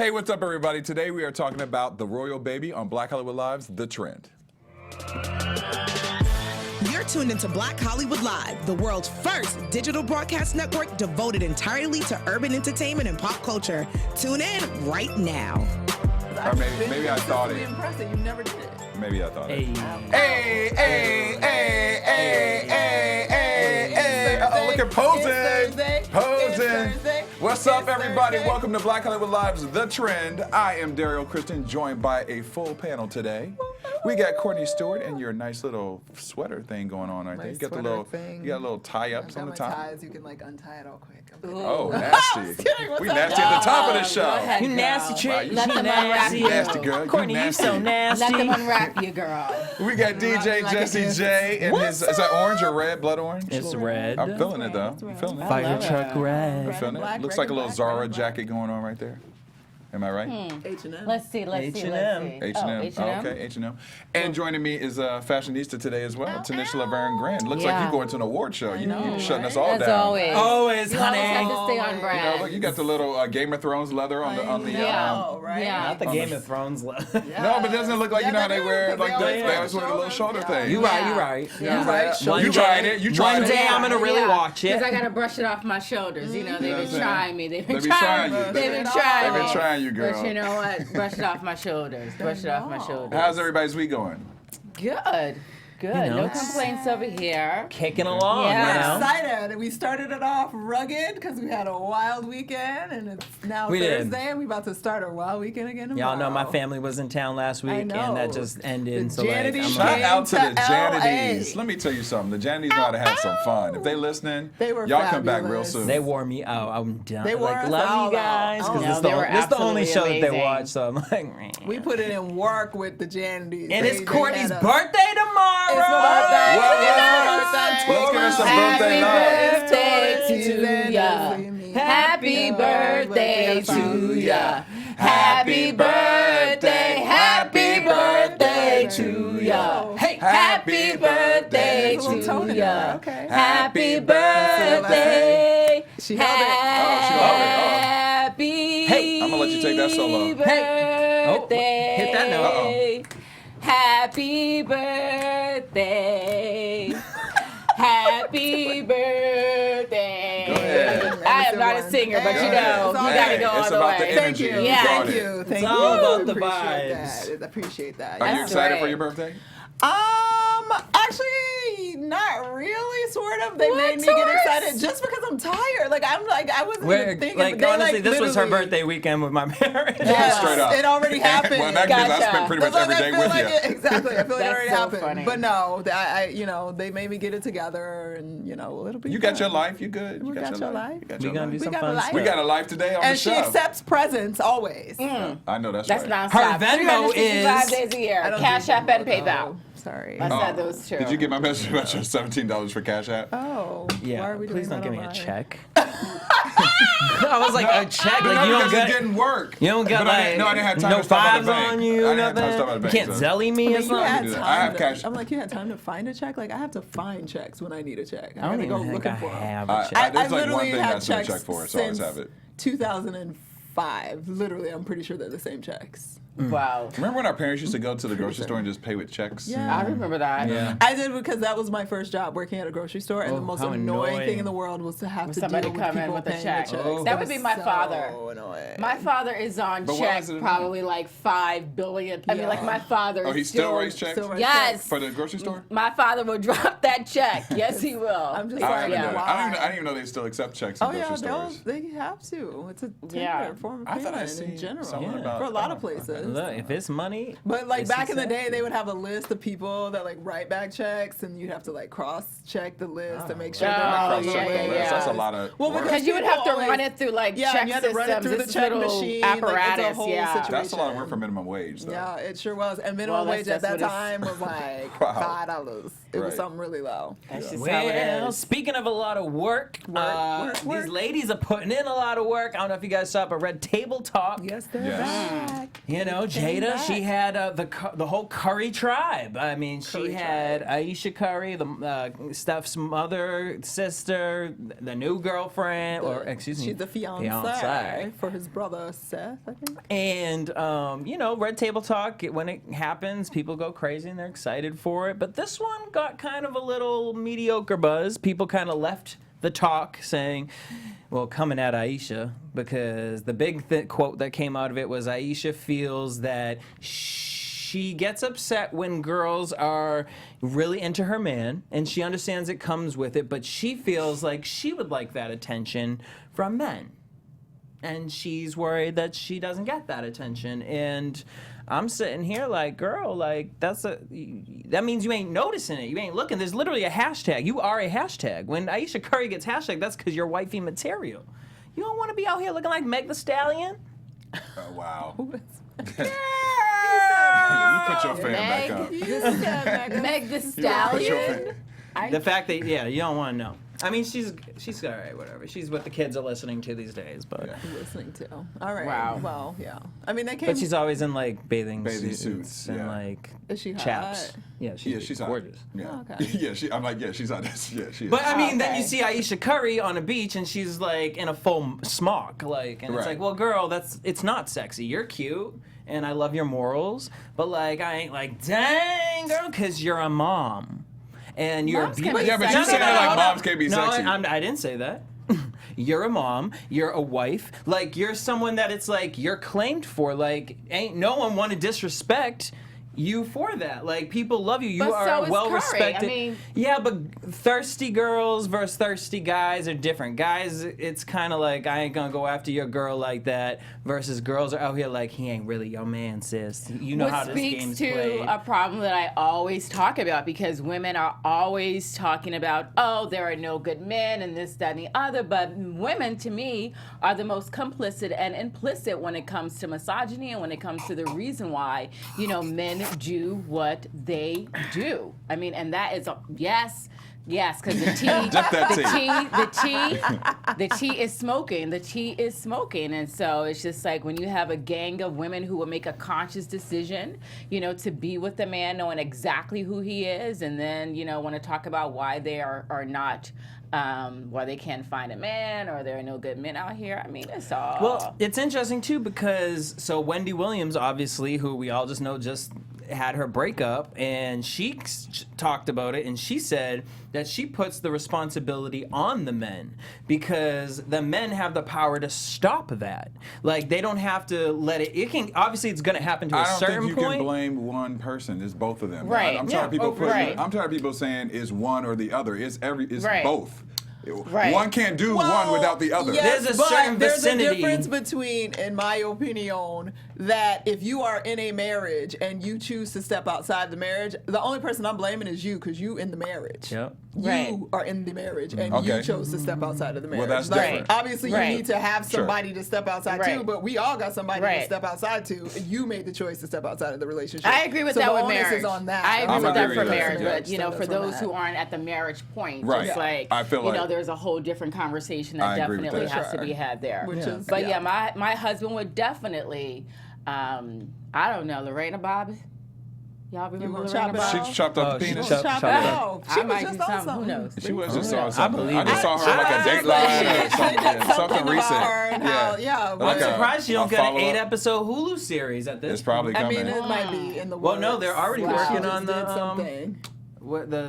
Hey, what's up, everybody? Today we are talking about the royal baby on Black Hollywood Live's The Trend. You're tuned into Black Hollywood Live, the world's first digital broadcast network devoted entirely to urban entertainment and pop culture. Tune in right now. Or maybe I thought it. Impressive. You never did it. Maybe I thought it. Hey, Uh-oh, look at posing. Posing. Thursday. What's up, everybody? Welcome to Black Hollywood Live's The Trend. I am Daryl Kristen, joined by a full panel today. We got Courtney Stewart and your nice little sweater thing going on right there. You got the little, you got little tie-ups on the top. Ties. You can like untie it all quick. Oh, nasty. We nasty at the top of the show. You nasty chick. Let them unwrap You nasty girl. Courtney, you so nasty. Let them unwrap you, girl. We got DJ Jesse J and his, is that orange or red? Blood orange? It's red. I'm feeling it though. I'm feeling it. Fire truck I'm red. feeling it. Black, Looks like a little black, Zara black. jacket going on right there. Am I right? H&M. Let's see. H&M. H&M. Oh, H&M. Okay, H&M. And joining me is Fashionista today as well, Tanisha Laverne Grand. Looks like Yeah. you going to an award show. You shutting us all As down. always. Always, You always have honey. to stay on You know, brand. look, you got the little Game of Thrones leather on the. Yeah. Right? Yeah. Not the Game of Thrones love. No, but doesn't it look like you know how they wear like they they always wear the little shoulder thing. You right, you right. Yeah. Right. You tried it. You tried One it. day I'm gonna really watch it. Because I got to brush it off my shoulders. You know, they've what I'm been saying? trying me. They've been They be trying trying you. me. They've been They've trying been me. trying you, girl. But you know what? Brush it off my shoulders. Brush it off my shoulders. How's everybody's week going? Good. Good. You know. No complaints over here. Kicking along, Yeah. you know. Excited. We started it off rugged because we had a wild weekend, and it's now We did. Thursday, and we about to start our wild weekend again tomorrow. Y'all know my family was in town last week, and know. that just ended. The So like, Janity I'm Shout like, came out to the to Janities. LA. Let me tell you something. The Janities know how to have some fun. If they listening, They were y'all come back real fabulous. soon. they wore me out. I'm done. They wore like, us love all you guys, out. because No, this, they were this the only show absolutely that they amazing. watch. So I'm like, We put it in work with the Janities. and it's They Courtney's had a- birthday tomorrow. It's my birthday. Let's give her some birthday love. birthday to ya. Happy birthday to ya. Happy birthday. Happy birthday to ya. Hey, Happy birthday There's a little tone to in ya. there. Okay. Happy birthday. She held it. Oh, she held it. Happy Hey, I'm gonna let you take that solo. Hey. Oh, birthday. hit that note. Uh-oh. Happy birthday. Happy birthday. Go ahead. I am not a singer, but you Hey, know, it's you all gotta good. go all It's the about the way. Thank energy. you. Yeah. Thank you. Thank It's all you. about the Appreciate vibes. that. I appreciate that. Are you That's excited right. for your birthday? Actually, not really. Sort of. They made me What? get excited just because I'm tired. Like I wasn't even thinking. Like they, honestly, this was her literally- birthday weekend with my parents. Yes, Straight up. it already happened. Well, in that case, I Gotcha. spent pretty much That's every day what I with feel you. like exactly. I feel like it That's already so happened. funny. But no, they made me get it together, and it'll be. You got fun. your life. You good. We got your life. You got We your gonna life. do some got a fun life. stuff. We got a life today on And the she show. accepts presents always. I know that's That's right. nonstop. Her Venmo 365 is- days a year. I don't Cash do App and Venmo, PayPal. though. Sorry. I said those two. Did you get my message about your $17 for Cash App? Oh. Yeah, Why are we please doing don't that give me a online? check. I was like, a check? But Like, you no, don't because it get... didn't work. You don't get But like... I didn't have time no to stop at fives the bank. on I you, didn't have nothing? time to stop at the You bank, can't so- zelly me or You had something? do that. I time have to- cash. I'm like, you had time to find a check? Like, I have to find checks when I need a check. I I don't gotta go even think looking I for 'em. have I- a I- check. There's like one literally thing had that's no checks check for, so I always since have it. 2005. Literally, I'm pretty sure they're the same checks. Wow. Remember when our parents used to go to the grocery store and just pay with checks? Yeah. I remember that. Yeah. I did because that was my first job working at a grocery store, and the Oh, most how annoying thing annoying. in the world was to have to somebody deal with come in people with a paying check. the checks. Oh. That would be my was father. so annoying. My father is on But why check is it probably like 5 billion. I mean, like my father. Oh, he is still writes checks? still writes Yes. For the grocery store? My father will drop that check. Yes, he will. I'm just I like, haven't done it. why? I didn't even know they still accept checks in Oh yeah, grocery stores. they have to. It's a tender Yeah. form of I thought I payment seen in general something Yeah. about for a lot oh, of places. Look, if it's money... But like it's back in the day, accepted. they would have a list of people that like write back checks, and you'd have to like cross-check the list to make sure Oh, they're not yeah, crossing yeah, away. yeah. That's a lot of Well, work. Because you would have to People run it through like Yeah, check and you had to run it systems, through the this check little machine. Like, it's a apparatus. whole Yeah. situation. That's a lot of work for minimum wage, though. Yeah, it sure was. And minimum Well, wage at that's that what it's- time was like Wow. $5. It was Right. something really low. That's just how it Well, is. speaking of a lot of work, these ladies are putting in a lot of work. I don't know if you guys saw, but Red Table Talk. Yes, they're Yes. back. You know, Jada, she had the whole Curry tribe. I mean, she Curry had tribe. Aisha Curry, Steph's mother, sister, the new girlfriend, or excuse me, She's the fiance for his brother Seth, I think. And, you know, Red Table Talk, when it happens, people go crazy and they're excited for it. But this one got kind of a little mediocre buzz. People kind of left the talk saying, well, coming at Ayesha, because the big quote that came out of it was Ayesha feels that she gets upset when girls are really into her man, and she understands it comes with it, but she feels like she would like that attention from men. And she's worried that she doesn't get that attention. And I'm sitting here like, girl, like that means you ain't noticing it. You ain't looking. There's literally a hashtag. You are a hashtag. When Ayesha Curry gets hashtag, that's because you're wifey material. You don't want to be out here looking like Meg the Stallion. Oh, wow. Yeah. You put your fan back up. Meg the You put your Stallion. fan. The fact that, yeah, you don't want to know. I mean, she's all right, whatever. She's what the kids are listening to these days, but Yeah. Listening to. All right. Wow. Well, yeah. I mean, they came. but she's always in like bathing Bathing suits suits, and yeah. like Is she chaps. hot? Yeah, Yeah, she's hot. gorgeous. Yeah. Oh, okay. Yeah, I'm like, yeah, she's hot. Yeah, she is. But I mean, then Okay. you see Ayesha Curry on a beach, and she's like in a full smock, like, and it's Right. like, well, girl, it's not sexy. You're cute, and I love your morals, but like, I ain't like, dang, girl, because you're a mom, and you're Moms can beautiful. be yeah, but sexy. you said it like moms can't be No, sexy. I didn't say that. You're a mom. You're a wife. Like, you're someone that it's like you're claimed for. Like, ain't no one want to disrespect you for that. Like, people love you. You But are so is well Curry. respected. I mean- Yeah, but thirsty girls versus thirsty guys are different. Guys, it's kind of like, I ain't gonna go after your girl like that. Versus girls are out here like, he ain't really your man, sis. You know how Which this speaks game's to played. a problem that I always talk about, because women are always talking about, oh, there are no good men and this, that, and the other. But women, to me, are the most complicit and implicit when it comes to misogyny and when it comes to the reason why, you know, men do what they do. I mean, and that is yes, because the tea, Just that the tea is smoking. The tea is smoking, and so it's just like when you have a gang of women who will make a conscious decision, you know, to be with the man, knowing exactly who he is, and then want to talk about why they are not. Why they can't find a man, or there are no good men out here. I mean, it's all. Well, it's interesting too because Wendy Williams, obviously, who we all just know, just had her breakup, and she talked about it, and she said that she puts the responsibility on the men because the men have the power to stop that. Like, they don't have to let it. It can obviously it's going to happen to I a don't certain think you point. can blame one person. It's both of them. Right. I'm tired of people right. I'm tired of people saying it's one or the other. It's Right. both. Right. One can't do one without the other. Yes, There's a but certain there's vicinity. a difference between, in my opinion, that if you are in a marriage and you choose to step outside the marriage, the only person I'm blaming is you, because you in the marriage. Yep. You Right. are in the marriage and Okay. you chose to step outside of the marriage. that's Like, different. obviously, Right. you need to have Sure. somebody to step outside Right. too, but we all got somebody to Right. step outside to. You made the choice to step outside of the relationship. I agree with So that the with onus marriage. is on that. I agree I'm with that agree for with that. marriage, Yeah. but for That's those on who that. aren't at the marriage point, Right. it's like I feel like- there's a whole different conversation I that agree with definitely that. has to be had there. Which is- But yeah. my husband would definitely, I don't know, Lorena Bobbitt. Y'all remember gonna Lorena chop it Bobbitt? off? She chopped up the she penis. chopped- Chop chop it it up. off. She I was might just do on something. Who something. knows? She was just on I something. believe I just it. saw her on like a Dateline or something. Something about recent. her and how- yeah, Like I'm a- surprised you don't a get an follow-up. 8-episode Hulu series at this. It's probably I coming. mean, it might be in the Well, works. no, they're already But she working just on did the, something.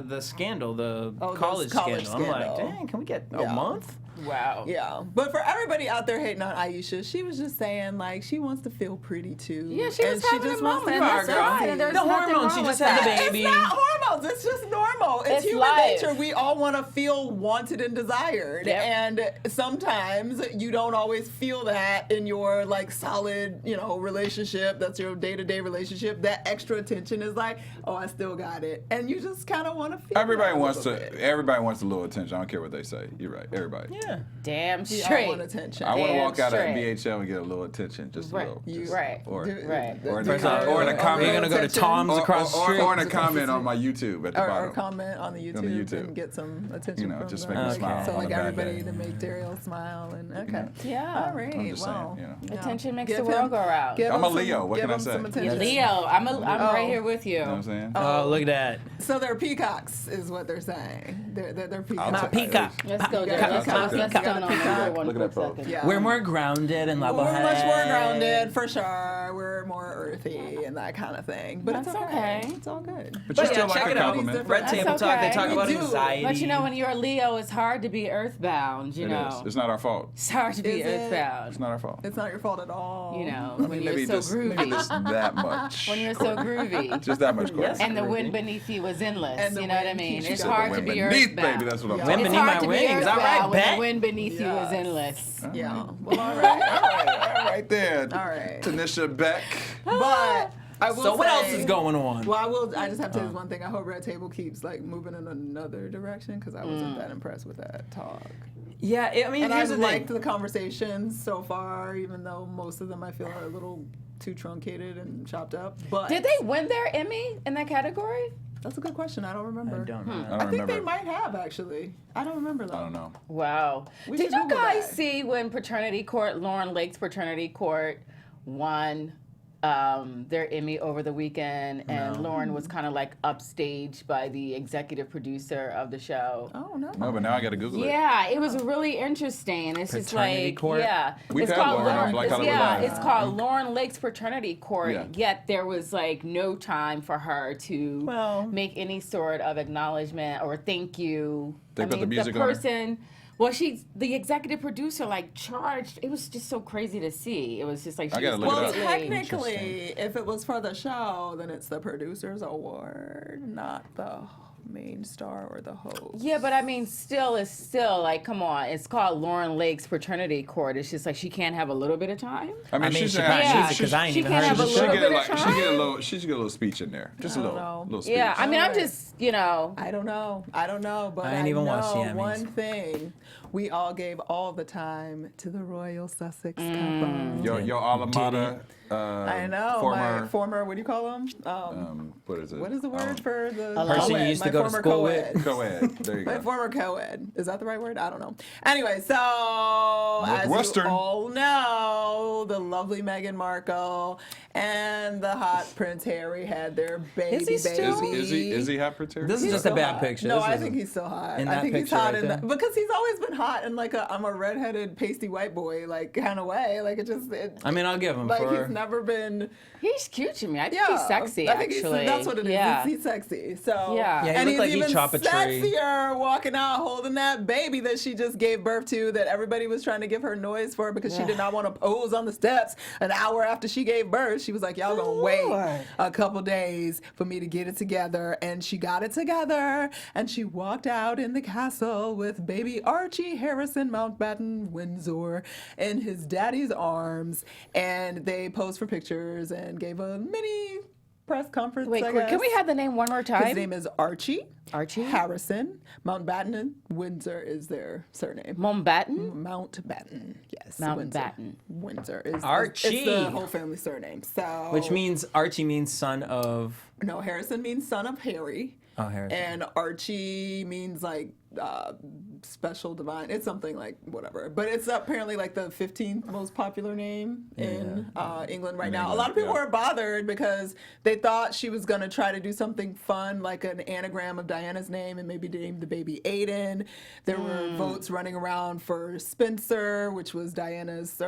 the scandal, the Oh, this college college scandal. I'm like, scandal. dang, can we get a Yeah. month? Wow. Yeah, but for everybody out there hating on Ayesha, she was just saying like she wants to feel pretty too. Yeah, she was and having just a wants to moment. be That's girl. fine, and there's The nothing hormones, she wrong just with had the that. baby. It's not hormones. It's just normal. It's It's human life. nature. We all want to feel wanted and desired, Yep. and sometimes you don't always feel that in your like solid, relationship. That's your day-to-day relationship. That extra attention is like, oh, I still got it, and you just kind of want to feel. Everybody that a wants little bit. Everybody wants a little attention. I don't care what they say. You're right. Everybody. Yeah. Damn We all straight. want attention. I want to Damn walk out of straight. VHL and get a little attention, just Right. a little. You- Just, Right. Or, Do- Right. or in do a you com- have or in a a comment. You're gonna go to attention? Tom's across the street. or in a comment on my YouTube YouTube at the or bottom. comment on the YouTube and get some attention from just them. make me smile So on a like bad everybody day. to make Daryl smile and okay. Yeah. All right. I'm just Well, saying, Attention makes Give the world him- go round. give I'm him a Leo. some- What give can I him say? some Yeah, attention. Leo, I'm right here with you. You know what I'm saying? Oh, look at that. So they're peacocks, is what they're saying. They're peacocks. I'll take- Peacock. Let's go, got Daryl. it. Let's Got go it. on Peacock. another one Look for at a that pose. second. Yeah. We're more grounded and level We're much more grounded, headed. for sure. We're more earthy and that kind of thing. But That's it's okay. It's all good. But you still check like it a out. compliment. Red That's Table Talk, they okay. talk We about do. anxiety. But you know, when you're a Leo, it's hard to be earthbound, you It know. is. It's not our fault. It's hard to be Is it? earthbound. It's not our fault. It's not your fault at all. You know, I when mean, you're maybe so just maybe groovy. just that much. When you're so groovy. Just that much. Yes. And the Groovy. wind beneath you was endless. And the You know what I wind mean? keeps you It's going. hard to Wind be beneath, earthbound. baby. That's what I'm Yeah. talking It's Beneath hard my to be wings. All right, earthbound when bet. the wind beneath you Yes. is endless. Yeah. Well, all right. All right there. All right. Tanisha Beck. But I will So what else say- is going on? Well, I just have to say this one thing. I hope Red Table keeps like moving in another direction because I wasn't that impressed with that talk. Yeah, I mean, And here's I've the liked thing. the conversations so far, even though most of them I feel are a little too truncated and chopped up. But Did they win their Emmy in that category? That's a good question. I don't remember. I don't know. I don't I think remember. they might have actually. I don't remember though. I don't know. Wow. We Did should you Google guys that. see when Paternity Court, Lauren Lake's Paternity Court, won their Emmy over the weekend, and Lauren was kind of like upstaged by the executive producer of the show. Oh no. No, but now I got to Google it. Yeah, it was really interesting. It's just Paternity like, Court? yeah, We've it's had called Lauren on Black it's, Hollywood yeah, Live. it's called Lauren Lake's Paternity Court. Yeah. Yet there was like no time for her to Well- make any sort of acknowledgement or thank you. They put the music on the her? person. Well, the executive producer, like charged. It was just so crazy to see. It was just like I she gotta was look it Well, up. completely- technically, if it was for the show, then it's the producer's award, not the main star or the host. Yeah, but I mean, it's still like, come on. It's called Lauren Lake's Paternity Court. It's just like she can't have a little bit of time. I mean, I mean, she's she gonna probably Yeah. needs it because I ain't She even can't heard have of a the little show. bit of she get a time? little she should get a little speech in there. Just a I don't little know. speech. Yeah, I mean, I'm Alright. just, you know. I don't know, but I ain't even watched the know Emmys. one thing. We all gave all the time to the Royal Sussex couple. Your alma mater. I know. My former, what do you call them? What is it? What is the word for the Person you co-ed? used to My go to former school with? co-ed. Co-ed. There you My go. former co-ed. Is that the right word? I don't know. Anyway, so as you Northwestern. all know, the lovely Meghan Markle and the hot Prince Harry had their baby. Is he still? Is he hot for Terry? This is He's just a still bad hot. picture. No, This I is think he's still hot. in I that think he's picture hot right in there? because he's always been hot in like I'm a redheaded pasty white boy like kind of way. Like I mean, I'll give him like for. he's never been. He's cute to me. I think Yeah, he's sexy, I think actually. that's what it is. Yeah. He's sexy. So Yeah. Yeah, he and looked he's like he'd even chop a tree. sexier walking out holding that baby that she just gave birth to. That everybody was trying to give her noise for because she did not want to pose on the steps an hour after she gave birth. She was like, "Y'all gonna wait Lord. a couple days for me to get it together," and she got it together, and she walked out in the castle with baby Archie Harrison Mountbatten Windsor in his daddy's arms, and they posed for pictures and gave a mini press conference. Wait, I can we guess. have the name one more time? His name is Archie. Archie? Harrison Mountbatten and Windsor is their surname. Mountbatten? Mountbatten, yes. Mountbatten. Windsor is Archie. It's the whole family surname. So Which means Archie means son of. no, Harrison means son of Harry. Oh, Harrison. And Archie means like special divine. It's something like whatever. But it's apparently like the 15th most popular name in England right now. A lot of people were bothered because they thought she was going to try to do something fun like an anagram of Diana's name and maybe name the baby Aiden. There were votes running around for Spencer, which was Diana's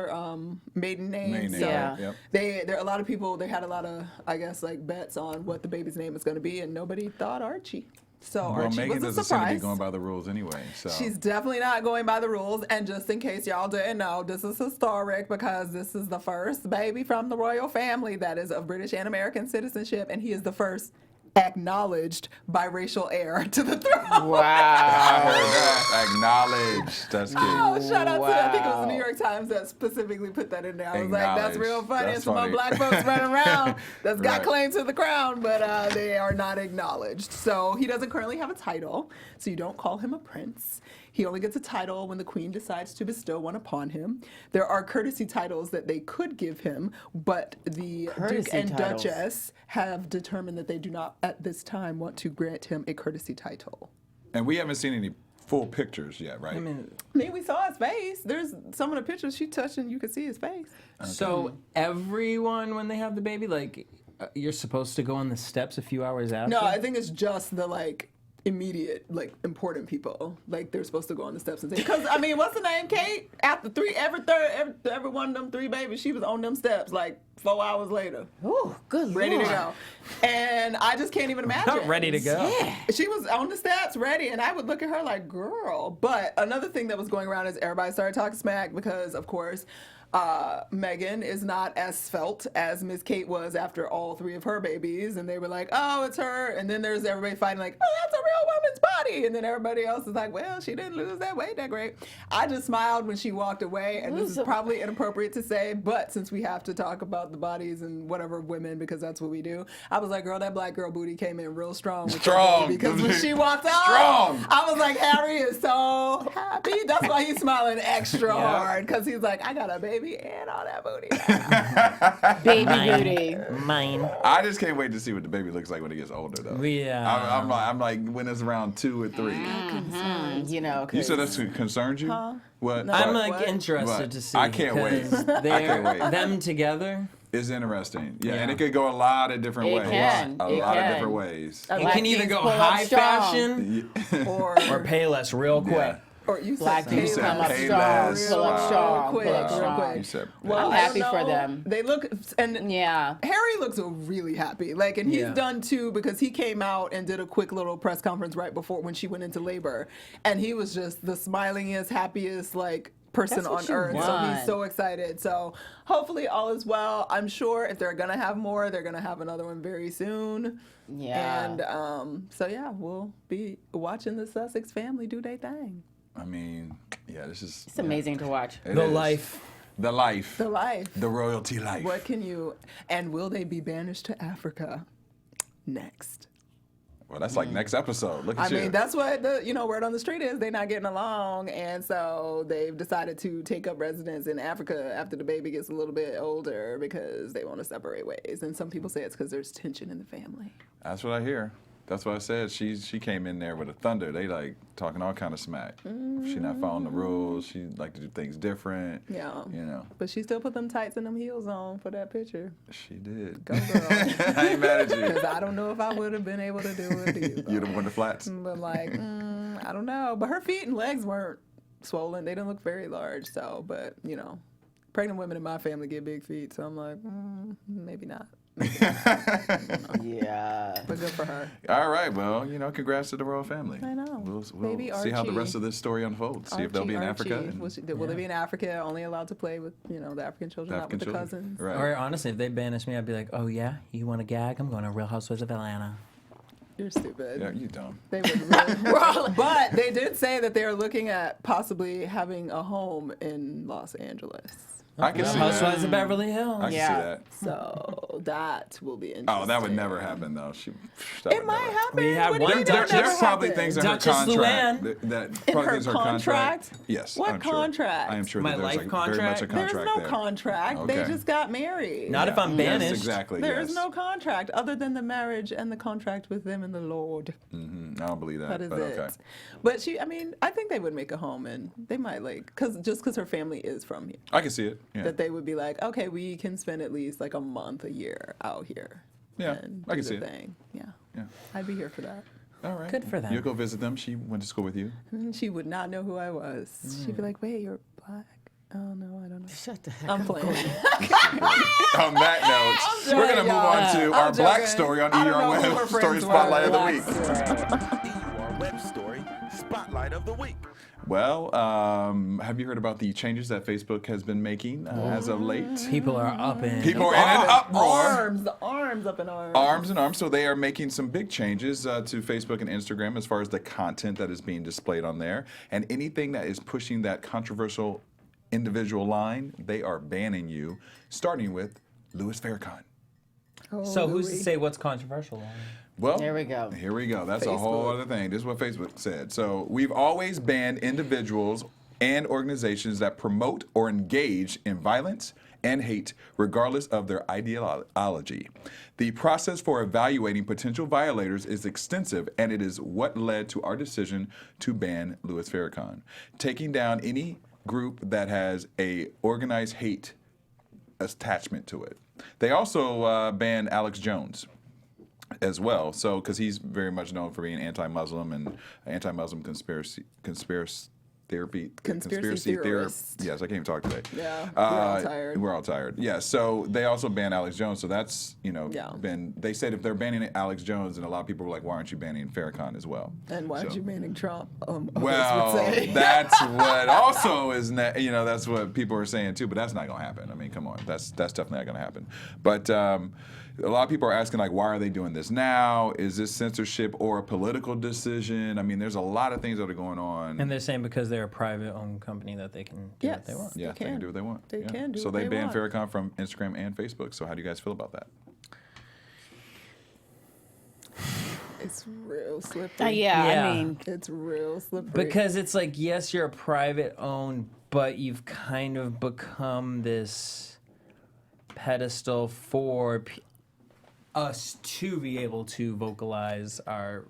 maiden name. Maiden name, So Yeah. Yep. there a lot of people, they had a lot of, I guess, like bets on what the baby's name was going to be, and nobody thought Archie. So Well, Archie Megan was a doesn't seem to be surprise. going by the rules anyway. So She's definitely not going by the rules. And just in case y'all didn't know, this is historic because this is the first baby from the royal family that is of British and American citizenship, and he is the first acknowledged biracial heir to the throne. I Wow. heard that. Acknowledged. That's cute. Oh, shout out to, I think it was the Wow. New York Times that specifically put that in there. I was like, that's real Acknowledged. funny. That's It's some funny. black folks running around that's got Right. claim to the crown, but they are not acknowledged. So he doesn't currently have a title, so you don't call him a prince. He only gets a title when the Queen decides to bestow one upon him. There are courtesy titles that they could give him, but the Duke and Duchess have determined that they do not, at this time, want to grant him a courtesy title. And we haven't seen any full pictures yet, right? I mean, we saw his face. There's some of the pictures she touched and you could see his face. Okay. So everyone, when they have the baby, like, you're supposed to go on the steps a few hours after? No, I think it's just the, like, immediate, like, important people. Like, they're supposed to go on the steps and say, because, I mean, what's the name, Kate? After every one of them 3 babies, she was on them steps, like, 4 hours later. Ooh, good Ready Lord. to go. And I just can't even imagine. Ready to go. Yeah. She was on the steps, ready, and I would look at her like, girl. But another thing that was going around is everybody started talking smack because, of course, Meghan is not as svelte as Miss Kate was after all 3 of her babies, and they were like, oh, it's her. And then there's everybody fighting like, oh, that's a real woman's body. And then everybody else is like, well, she didn't lose that weight that great. I just smiled when she walked away, and this is probably inappropriate to say, but since we have to talk about the bodies and whatever women, because that's what we do, I was like, girl, that black girl booty came in real strong. Because when she walked out, I was like, Harry is so happy. That's why he's smiling extra hard, because he's like, I got a baby and all that booty. Baby booty. Mine. I just can't wait to see what the baby looks like when he gets older, though. Yeah. I'm like when it's around 2 or 3. You know, You said that's concerns you? What? No. I'm What? like interested What? to see. I can't wait. because I can't wait. Them together. It's interesting. Yeah, Yeah. and it could go a lot of different It ways. can. A It lot of can. different ways. It Black can either kings go pull up high strong. fashion Or or pay less real quick. Yeah. Or you Black said people said come up pay strong, less. pull up Wow. strong, Real pull up quick, real strong. quick. You said Well, I'm I happy don't for know. them. They look, and Yeah. Harry looks really happy. Like, and he's Yeah. done too, because he came out and did a quick little press conference right before when she went into labor, and he was just the smilingest, happiest, like, person That's what on you earth. So want. he's so excited. So hopefully all is well. I'm sure if they're gonna have more, they're gonna have another one very soon. Yeah. And so yeah, we'll be watching the Sussex family do their thing. I mean, yeah, this is. It's amazing to watch. It The is. life. The life. The life. The royalty life. What can you, and will they be banished to Africa next? Well, that's like next episode. Look at I you. mean, that's what the word on the street is. They're not getting along, and so they've decided to take up residence in Africa after the baby gets a little bit older because they want to separate ways. And some people say it's because there's tension in the family. That's what I hear. That's what I said. She came in there with a thunder. They like talking all kind of smack. She not following the rules. She like to do things different. Yeah. You know. But she still put them tights and them heels on for that picture. She did. Go girl. I ain't mad at you. Because I don't know if I would have been able to do it either. You'd have worn the flats. But like, I don't know. But her feet and legs weren't swollen. They didn't look very large. So, but pregnant women in my family get big feet. So I'm like, maybe not. Yeah. But good for her. All right. Well, congrats to the royal family. I know. We'll Baby see how the Archie. rest of this story unfolds. See if they'll be in Africa. Archie. Will they be in Africa? Only allowed to play with the African children, not with the cousins. Right. Or honestly, if they banish me, I'd be like, oh yeah, you want a gag? I'm going to Real Housewives of Atlanta. You're stupid. Yeah, you dumb. They would really, but they did say that they are looking at possibly having a home in Los Angeles. I can see Housewives that. of Beverly Hills. I can Yeah. see that. So that will be interesting. Oh, that would never happen though. It might happen. We had What do you one mean Duchess- that never There's probably happened? things in her Duchess contract Luann. that In probably her things in contract? Yes. What I'm sure. contract? I am sure My that there's life like very much a contract? contract There's no there. contract. They Okay. just got married. Not if I'm Yes, banished. exactly. There yes. is no contract other than the marriage and the contract with them and the Lord. I don't believe that. That is but it. okay. But I think they would make a home, and they might because her family is from here. I can see it. Yeah. That they would be like, okay, we can spend at least like a month a year out here. Yeah, and I do can see the it. thing. Yeah, Yeah. I'd be here for that. All right. Good for them. You'll go visit them. She went to school with you. And she would not know who I was. She'd be like, wait, you're black? Oh no, I don't know. Shut the heck I'm up. playing. On that note, we're going to move on to our I'm black joking. story on I don't know ER who her Web Story friends were. Spotlight of the Black Week. story. EUR Web Story Spotlight of the Week. Well, have you heard about the changes that Facebook has been making as of late? People are up in. People are in an uproar. The arms up in arms. Arms and arms. So they are making some big changes to Facebook and Instagram as far as the content that is being displayed on there. And anything that is pushing that controversial individual line, they are banning you, starting with Louis Farrakhan. So who's to say what's controversial? Well, There we go. Here we go. That's a whole other thing. This is what Facebook said. So we've always banned individuals and organizations that promote or engage in violence and hate, regardless of their ideology. The process for evaluating potential violators is extensive, and it is what led to our decision to ban Louis Farrakhan, taking down any group that has a organized hate attachment to it. They also banned Alex Jones as well, so because he's very much known for being anti-Muslim and anti-Muslim conspiracy theorists. Yes, I can't even talk today. Yeah, we're all tired. We're all tired. Yeah, so they also banned Alex Jones. So that's Yeah. They said if they're banning Alex Jones, and a lot of people were like, why aren't you banning Farrakhan as well? And why aren't you banning Trump? Others Well, would say. that's what also is, that's what people are saying too. But that's not gonna happen. I mean, come on, that's definitely not gonna happen. But a lot of people are asking, like, why are they doing this now? Is this censorship or a political decision? I mean, there's a lot of things that are going on. And they're saying because they're a private-owned company that they can do what they want. Yeah, they can do what they want. They can do So what they they banned want. Farrakhan from Instagram and Facebook. So how do you guys feel about that? It's real slippery. Yeah. I mean, It's real slippery. Because it's like, yes, you're a private-owned, but you've kind of become this pedestal for us to be able to vocalize our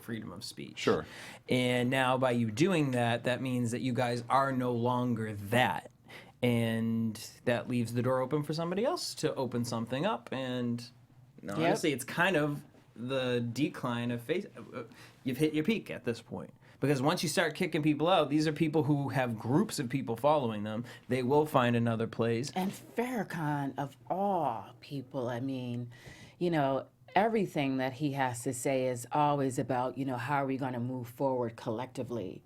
freedom of speech. Sure. And now by you doing that, that means that you guys are no longer that. And that leaves the door open for somebody else to open something up. And honestly, it's kind of the decline of Facebook. You've hit your peak at this point. Because once you start kicking people out, these are people who have groups of people following them. They will find another place. and Farrakhan, of all people, I mean, everything that he has to say is always about, how are we going to move forward collectively?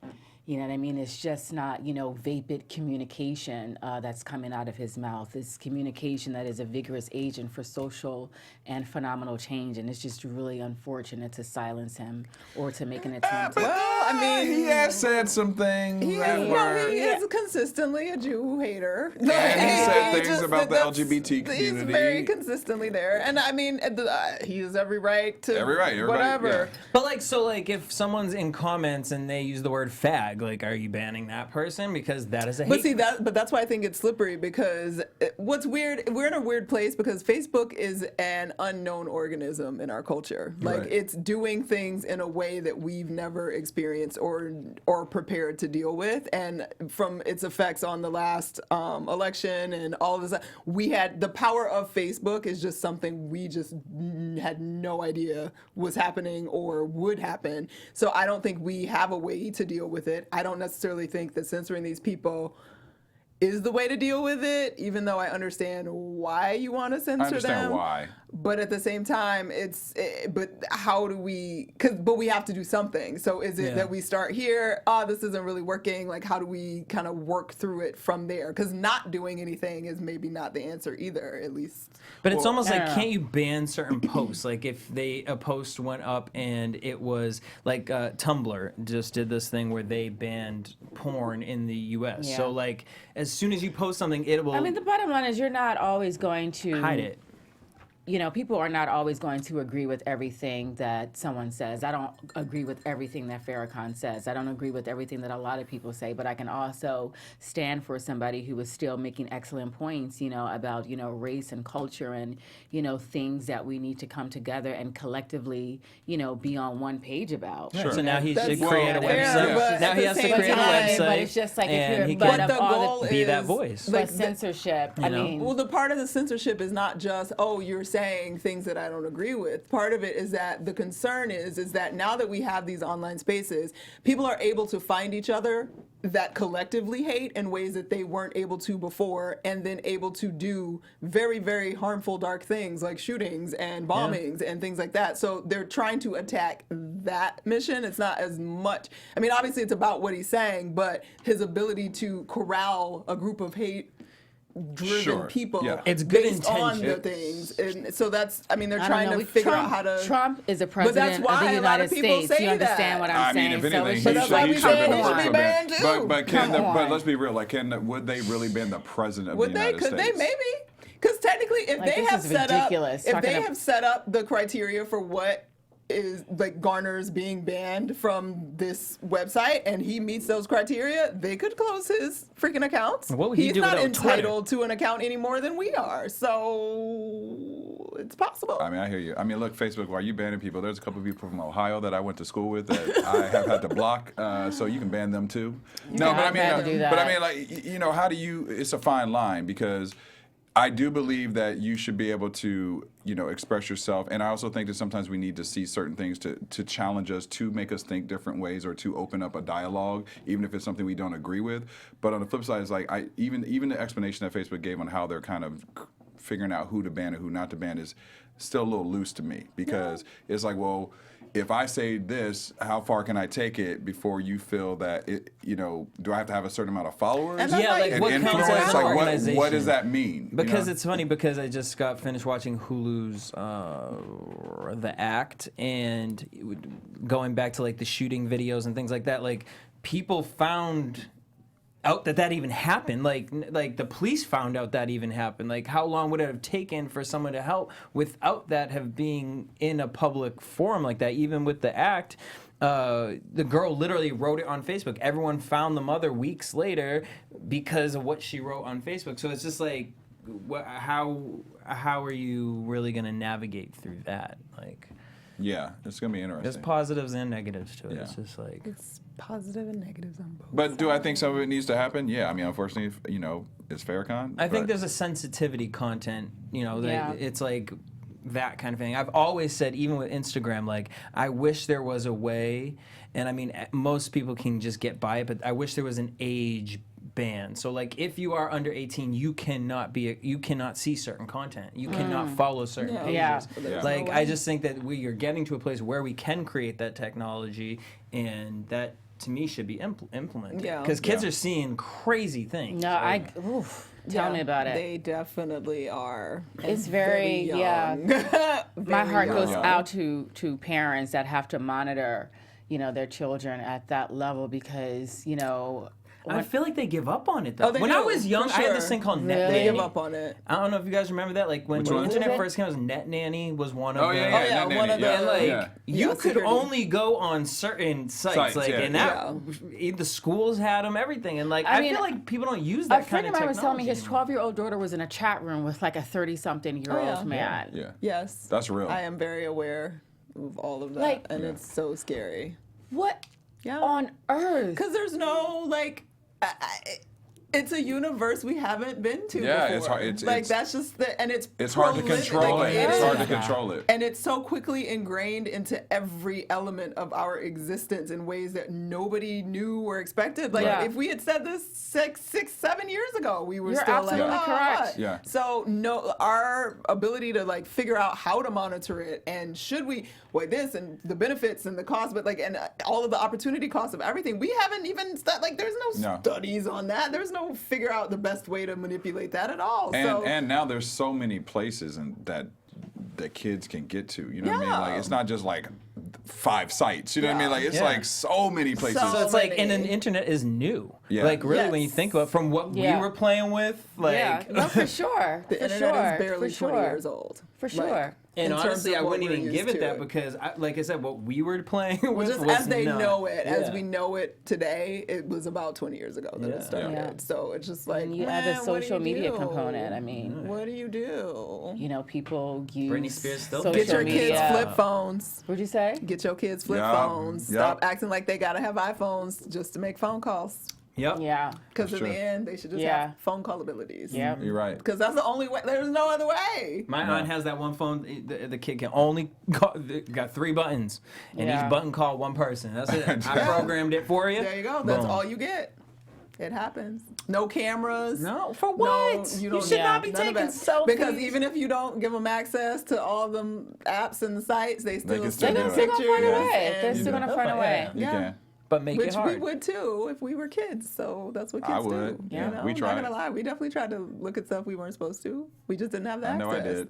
You know what I mean? It's just not, vapid communication that's coming out of his mouth. It's communication that is a vigorous agent for social and phenomenal change, and it's just really unfortunate to silence him or to make an attempt. He has said some things. He is consistently a Jew hater. And he said things about the LGBT community. He's very consistently there. And I mean, he has every right to everybody, whatever. yeah. But if someone's in comments and they use the word fag, are you banning that person? Because that is a hate. But that's why I think it's slippery, because what's weird, we're in a weird place because Facebook is an unknown organism in our culture. Right. It's doing things in a way that we've never experienced or prepared to deal with. And from its effects on the last election and all of this, the power of Facebook is just something we just had no idea was happening or would happen. So I don't think we have a way to deal with it. I don't necessarily think that censoring these people is the way to deal with it, even though I understand why you want to censor them. I understand why. But at the same time, but how do we, but we have to do something. So is it that we start here, this isn't really working, how do we kind of work through it from there? Because not doing anything is maybe not the answer either, at least. But it's almost like, can't you ban certain posts? If a post went up and it was Tumblr just did this thing where they banned porn in the U.S. Yeah. So as soon as you post something, it will. I mean, the bottom line is you're not always going to hide it. People are not always going to agree with everything that someone says. I don't agree with everything that Farrakhan says. I don't agree with everything that a lot of people say, but I can also stand for somebody who is still making excellent points, about, race and culture and, things that we need to come together and collectively, be on one page about. Sure. So now he should That's create a fair, website. but Now at he the has to same create a time- website. But it's just like if and you're he but can the goal be that is- voice. but censorship, I mean. Well, the part of the censorship is not just, you're saying things that I don't agree with. Part of it is that the concern is that now that we have these online spaces, people are able to find each other that collectively hate in ways that they weren't able to before, and then able to do very, very harmful, dark things like shootings and bombings and things like that. So they're trying to attack that mission. It's not as much, I mean, obviously it's about what he's saying, but his ability to corral a group of hate-driven people It's good based on the intentions. things. And so that's, I mean, they're I trying don't know. to figure Trump, out how to... Trump is a But that's president why of the a lot United of people States. say You understand that. what I I'm mean, saying? if anything, it's he But just that's why should we say be he should be banned too. But Come on. let's be real. Would they really ban the president of Would the they? United Could they? States? Maybe. Because technically, if Like, they this have is set up, ridiculous. if they Talking have set up the criteria for what is like garners being banned from this website, and he meets those criteria, they could close his freaking accounts. What would he He's do not without entitled to an account any more than we are, so it's possible. I mean, I hear you. I mean, look, Facebook, why are you banning people? There's a couple of people from Ohio that I went to school with that I have had to block, so you can ban them too. No, Yeah, but I I've mean, had to do but I that. mean, like, you know, how do you? It's a fine line because I do believe that you should be able to, you know, express yourself, and I also think that sometimes we need to see certain things to challenge us, to make us think different ways, or to open up a dialogue, even if it's something we don't agree with. But on the flip side, it's like even the explanation that Facebook gave on how they're kind of figuring out who to ban and who not to ban is still a little loose to me because it's like, well, if I say this, how far can I take it before you feel that it, you know, do I have to have a certain amount of followers? And that's Yeah, like and what counts influence? as an Like organization? what does that mean? you Because know? it's funny because I just got finished watching Hulu's The Act, and going back to like the shooting videos and things like that, like people found out that even happened. Like the police found out that even happened. Like how long would it have taken for someone to help without that have being in a public forum like that? Even with The Act, the girl literally wrote it on Facebook. Everyone found the mother weeks later because of what she wrote on Facebook. So it's just like, how are you really gonna navigate through that? Like, Yeah, it's gonna be there's interesting. positives and negatives to it. Yeah. It's just like, It's positive and negatives on both. But do I think some of it needs to happen? Yeah, I mean, unfortunately, you know, it's Farrakhan. I think but- there's a sensitivity content, you know, that Yeah. it's like that kind of thing. I've always said, even with Instagram, like, I wish there was a way, and I mean, most people can just get by it, but I wish there was an age ban. So, like, if you are under 18, you cannot see certain content. You cannot follow certain pages. Yeah. There's Like, no I way. just think that we are getting to a place where we can create that technology, and that, to me, should be implemented. Yeah. Because kids Yeah. are seeing crazy things. No, tell me about it. They definitely are. It's very, young. My heart goes young. out to parents that have to monitor, you know, their children at that level because, you know, I feel like they give up on it though. Oh, they When do, I was young, for I had this sure. thing called Net Really? They Nanny. give up on it. I don't know if you guys remember that. Like when Which the one? internet Is it? first came out, Net Nanny was one of Oh them. yeah, yeah, yeah, Net one Nanny, of the- yeah, And like yeah. you Yeah, could security. only go on certain sites, like yeah. and that the schools had them, everything, and like I mean, feel like people don't use a that friend kind of of mine was telling technology me his anymore. 12-year-old daughter was in a chat room with like a 30-something-year-old Oh, yeah. man. Yeah. Yes. That's real. I am very aware of all of that, Like- and it's so scary. What Yeah. on earth? Because there's no like. It's a universe we haven't been to Yeah, before. it's hard- like it's- that's just the and it's hard to prolific, control like, it. It's is. hard to control it. And it's so quickly ingrained into every element of our existence in ways that nobody knew or expected. Like Yeah. if we had said this 7 years ago, we were You're still absolutely like, correct. Yeah. So no, our ability to like figure out how to monitor it and should we this and the benefits and the cost, but like and all of the opportunity costs of everything, we haven't even like there's no No. studies on that. There's no figure out the best way to manipulate that at all. And so and now there's so many places that kids can get to. You know what I mean? Yeah. Like it's not just like 5 sites. You know what I mean? Yeah. Like it's Yeah. like so many places. So So it's like, and many. the internet is new. Yeah. Like really, when you Yes. think about from what Yeah. we were playing with, like. Yeah, no, for sure. the for internet sure, is barely for 20 sure. years old. For Like, sure. And in terms honestly, of I what wouldn't we're even used give it to. that because, like I said, what we were playing with Just was as they not. know it, as Yeah. we know it today, it was about 20 years ago that Yeah. it started. Yeah. So it's just like, And you add the man, what do social you media do? component. I mean, What do you do? you know, people use Britney Spears still social Get your media. kids flip phones. What'd you say? Get your kids flip Yeah. phones. Yeah. Stop acting like they gotta have iPhones just to make phone calls. Yep. Yeah. Because That's in true. the end, they should just Yeah. have phone call abilities. Yeah. You're right. Because that's the only way. There's no other way. My No. aunt has that one phone. The kid can only got 3 buttons, and Yeah. each button call one person. That's it. I Yeah. programmed it for you. There you go. That's Boom. all you get. It happens. No cameras. No, for No, what? you You don't- should Yeah. not be None of taking that. selfies. Because even if you don't give them access to all of them apps and the sites, they still can still send do them it. They're still gonna find a pictures way. and- They're still do. gonna find a way. You Yeah. can. but make Which it hard. we would too if we were kids. So that's what kids I would. do. Yeah. You know? We I'm tried. not gonna lie. We definitely tried to look at stuff we weren't supposed to. We just didn't have the I know I access. did.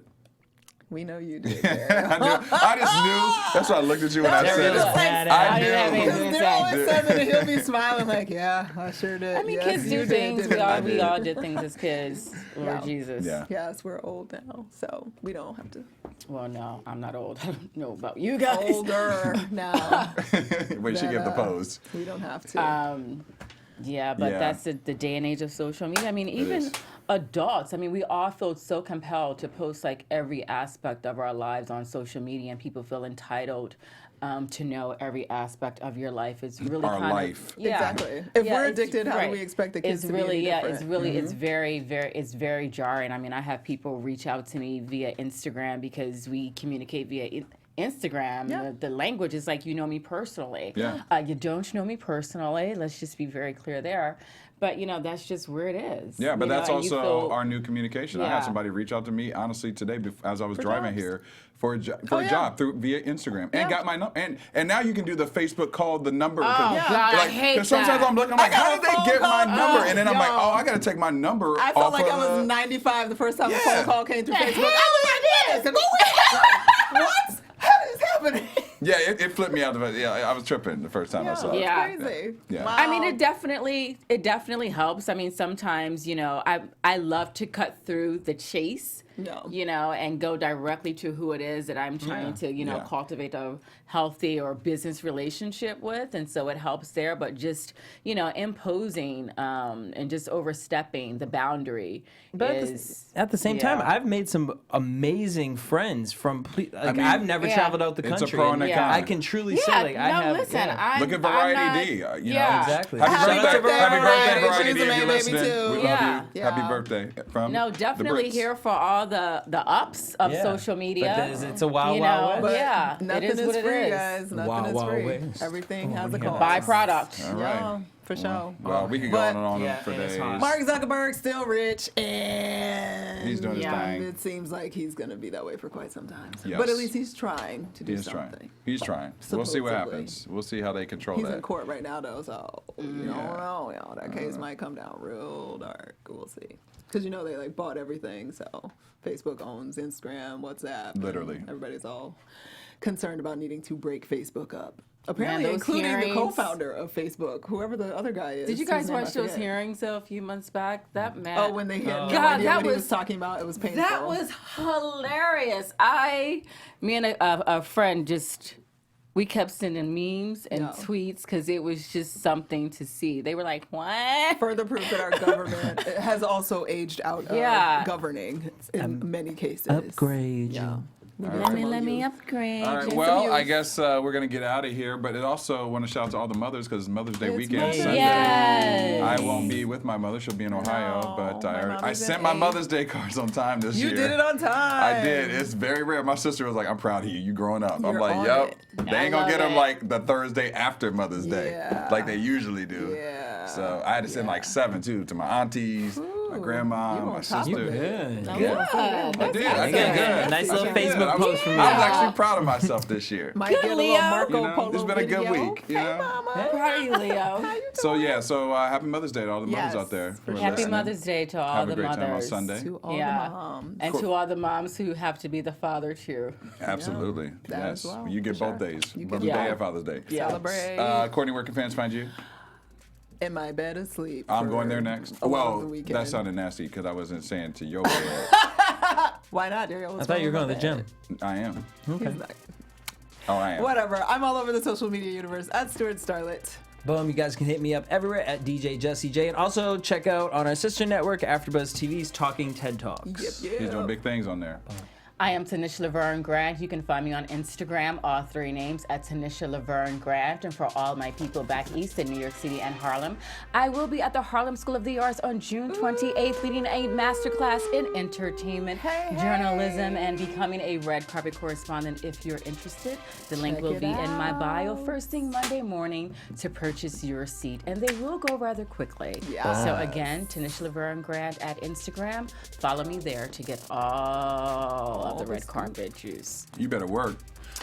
We know you did. I just knew. That's why I looked at you when I said Really it. bad I didn't have knew. anything to They're always say. saying that he'll be smiling like, yeah, I sure did. I mean, yes, kids you do did, things. didn't We you?" all did things as kids. Lord Yeah. Jesus. Yeah. Yes, we're old now, so we don't have to. Well, no, I'm not old. I don't know about you guys. Older now. Wait, she gave the pose. We don't have to. Yeah, but Yeah. that's the day and age of social media. I mean, even is. adults, I mean, we all feel so compelled to post like every aspect of our lives on social media, and people feel entitled to know every aspect of your life. It's really Our kind life. of yeah. Exactly. If we're it's- addicted, how right. do we expect the kids It's to really, be any different? it's really, it's very, it's very jarring. I mean, I have people reach out to me via Instagram because we communicate via Instagram. Yeah. The language is like, you know me personally. Yeah. You don't know me personally. Let's just be very clear there. But, you know, that's just where it is. Yeah, but you know, that's and you also feel- our new communication. I had Yeah. somebody reach out to me honestly today as I was driving jobs. here for a Oh, a yeah. job via Instagram and got my number. And now you can do the Facebook call the number. Oh, God, I hate Because sometimes that. I'm looking, I'm like, I got how a did they phone get my call. number? And then I'm like, Yo. oh, I got to take my number I felt off like of I was the- 95 the first time a Yeah. phone call came through The Facebook. hell I was like, what? How is happening? Yeah, it flipped me out of it. Yeah, I was tripping the first time I saw it. Yeah. It's crazy. Yeah. Wow. I mean, it definitely helps. I mean, sometimes, you know, I love to cut through the chase, No. you know, and go directly to who it is that I'm trying to, you know, Yeah. cultivate a healthy or business relationship with. And so it helps there, but just, you know, imposing and just overstepping the boundary But is... at the same time, yeah. I've made some amazing friends from. Like, mean, I've never Yeah. traveled out the It's a country. pro and a and con. I can truly Yeah, say, like, I no, have. listen, yeah. Look at I'm Variety not- D. You yeah. know, Exactly. Happy Happy birthday, birthday, Happy birthday, Variety. Variety She's D. a If man, you're baby, listening, too. we Yeah. love you. Happy Yeah. birthday from No, the definitely Brits. here for all the ups of Yeah. social media. But it's a wild, you wild know, west. But yeah, nothing it is what it free, is. guys. Nothing Wild, is wild free. west. Everything has a yeah. cost. Byproduct. All right. Yeah, for sure. Well, we could go But- on and on Yeah, for and it's days. hot. Mark Zuckerberg still rich, and He's doing his Yeah. thing. it seems like he's going to be that way for quite some time. Yes. But at least he's trying to do He's something. trying. He's trying. We'll see what Supposedly. happens. We'll see how they control He's that. in court right now, though, so you don't Yeah. know. You know, that case might come down real dark. We'll see. Because you know they like bought everything, so Facebook owns Instagram, WhatsApp. and Literally. everybody's all concerned about needing to break Facebook up. Apparently, those including the hearings- co-founder of Facebook, whoever the other guy is. Did you whose guys name I watch those forget. hearings a few months back? That man. Oh, when they hit God, no idea that what he was was- talking about, it was painful. that was hilarious. Me and a friend just. We kept sending memes and No. tweets because it was just something to see. They were like, "What?" further proof that our government has also aged out of Yeah. governing in many cases. Upgrade you. Yeah. Let me upgrade. All right. you. Well, I guess we're gonna get out of here, but it also want to shout out to all the mothers because Mother's Day It's weekend Mother's Sunday. Day. Yes. I won't be with my mother; she'll be in Ohio. No, but my I mommy's sent in my eight. Mother's Day cards on time this You year. did it on time. I did. It's very rare. My sister was like, "I'm proud of you. You growing up." I'm You're like, on "Yep." it. They ain't gonna love get them it. like the Thursday after Mother's Day, Yeah. like they usually do. Yeah. So I had to send like 7 too to my aunties, my grandma, you my on top of sister. it. Good. That Good. was good. I did. I Good, did good. good. Nice I little did good. Facebook I was- post from you. I was actually proud of myself this year. Might Good, get a Leo. little Marco You know, Polo it's been a good video. week, you Hey, know? mama. Proud of you, Leo. So yeah, happy Mother's Day to all the mothers Yes, out there. for who are sure. Happy listening. Mother's Day to all Have the a great mothers. time on Sunday. To all Yeah. the moms. And to all the moms who have to be the father too. Absolutely. that Yes. as well, You get for both sure. days. You get Mother's both. Day and Father's Day. Yeah. Celebrate. Courtney, where can fans find you? in my bed asleep. I'm for going there next. a lot of Well, the weekend. that sounded nasty because I wasn't saying to your bed. Why not, Daryl? I thought you were going to the gym. I am. Okay. Oh, I am. Whatever. I'm all over the social media universe at Stuart Starlet. Boom, you guys can hit me up everywhere at DJ Jesse J. And also check out on our sister network, AfterBuzz TV's Talking TED Talks. Yep. He's doing big things on there. I am Tanisha Laverne Grant. You can find me on Instagram, all 3 names, at Tanisha Laverne Grant. And for all my people back east in New York City and Harlem, I will be at the Harlem School of the Arts on June 28th, leading a masterclass in entertainment, journalism, and becoming a red carpet correspondent if you're interested. The link Check will it be in my bio out. first thing Monday morning to purchase your seat. And they will go rather quickly. Yes. So again, Tanisha Laverne Grant at Instagram. Follow me there to get all love the red carpet juice. You better work.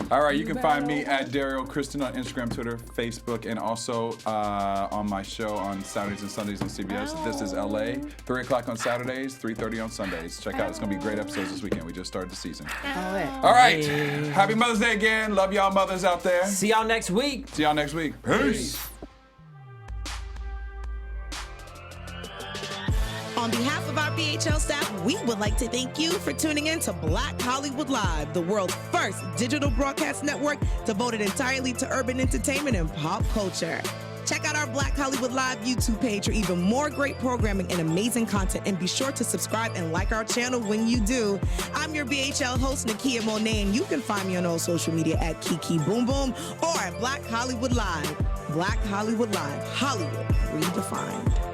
All right, you can find me at Daryl Kristen on Instagram, Twitter, Facebook, and also on my show on Saturdays and Sundays on CBS. This is LA, 3 o'clock on Saturdays, 3:30 on Sundays. Check out. It's going to be great episodes this weekend. We just started the season. All right. Happy Mother's Day again. Love y'all mothers out there. See y'all next week. See y'all next week. Peace. On behalf of our BHL staff, we would like to thank you for tuning in to Black Hollywood Live, the world's first digital broadcast network devoted entirely to urban entertainment and pop culture. Check out our Black Hollywood Live YouTube page for even more great programming and amazing content, and be sure to subscribe and like our channel when you do. I'm your BHL host, Nakia Monet, and you can find me on all social media at Kiki Boom Boom or at Black Hollywood Live. Black Hollywood Live, Hollywood redefined.